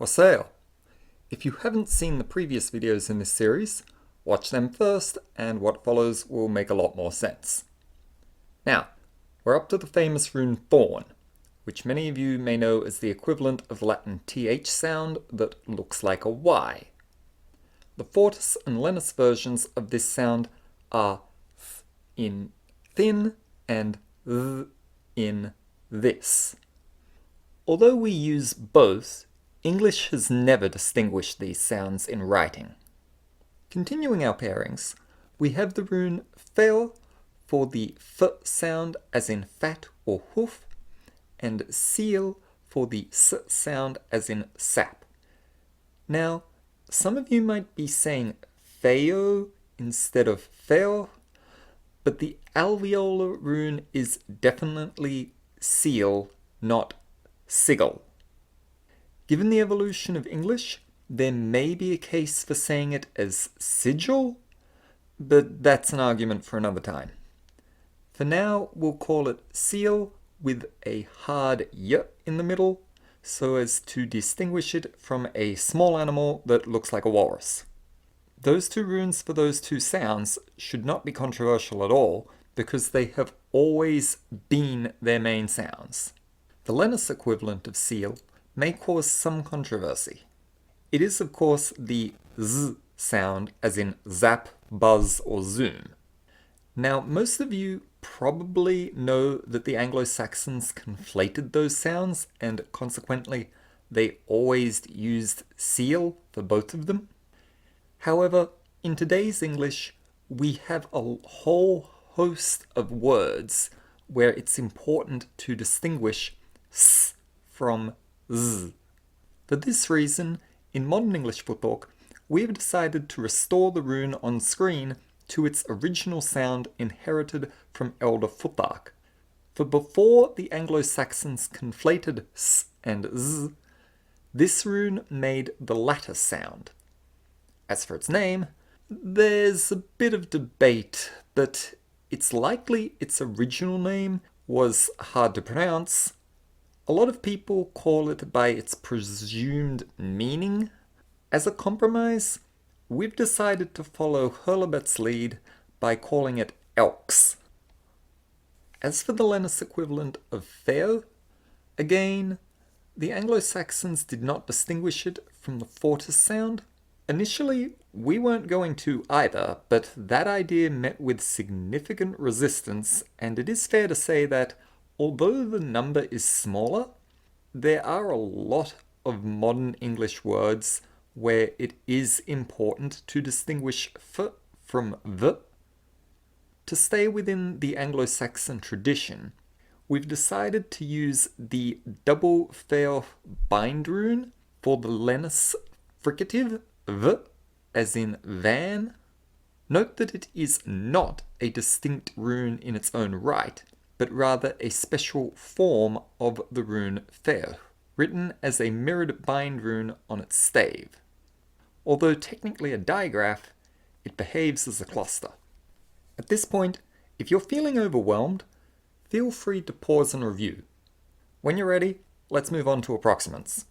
Waseo. If you haven't seen the previous videos in this series, watch them first and what follows will make a lot more sense. Now, we're up to the famous rune thorn, which many of you may know as the equivalent of the Latin th sound that looks like a y. The Fortis and Lenis versions of this sound are th in thin and th in this. Although we use both, English has never distinguished these sounds in writing. Continuing our pairings, we have the rune fel for the f sound as in fat or hoof, and seal for the s sound as in sap. Now, some of you might be saying feo instead of feo, but the alveolar rune is definitely seal, not sigil. Given the evolution of English, there may be a case for saying it as sigil, but that's an argument for another time. For now, we'll call it seal with a hard y in the middle, so as to distinguish it from a small animal that looks like a walrus. Those two runes for those two sounds should not be controversial at all, because they have always been their main sounds. The Lenis equivalent of seal may cause some controversy. It is, of course, the z sound, as in zap, buzz, or zoom. Now, most of you probably know that the Anglo-Saxons conflated those sounds, and consequently, they always used seal for both of them. However, in today's English, we have a whole host of words where it's important to distinguish s from z. For this reason, in modern English foottalk, we have decided to restore the rune on screen to its original sound inherited from Elder Futhark. For before the Anglo-Saxons conflated s and z, this rune made the latter sound. As for its name, there's a bit of debate, but it's likely its original name was hard to pronounce. A lot of people call it by its presumed meaning. As a compromise, we've decided to follow Hurlebet's lead by calling it Elks. As for the Lenis equivalent of feo, again, the Anglo-Saxons did not distinguish it from the Fortis sound. Initially, we weren't going to either, but that idea met with significant resistance, and it is fair to say that although the number is smaller, there are a lot of modern English words where it is important to distinguish f from v. To stay within the Anglo-Saxon tradition, we've decided to use the double feo bind rune for the Lenis fricative v, as in van. Note that it is not a distinct rune in its own right, but rather a special form of the rune feo, written as a mirrored bind rune on its stave. Although technically a digraph, it behaves as a cluster. At this point, if you're feeling overwhelmed, feel free to pause and review. When you're ready, let's move on to approximants.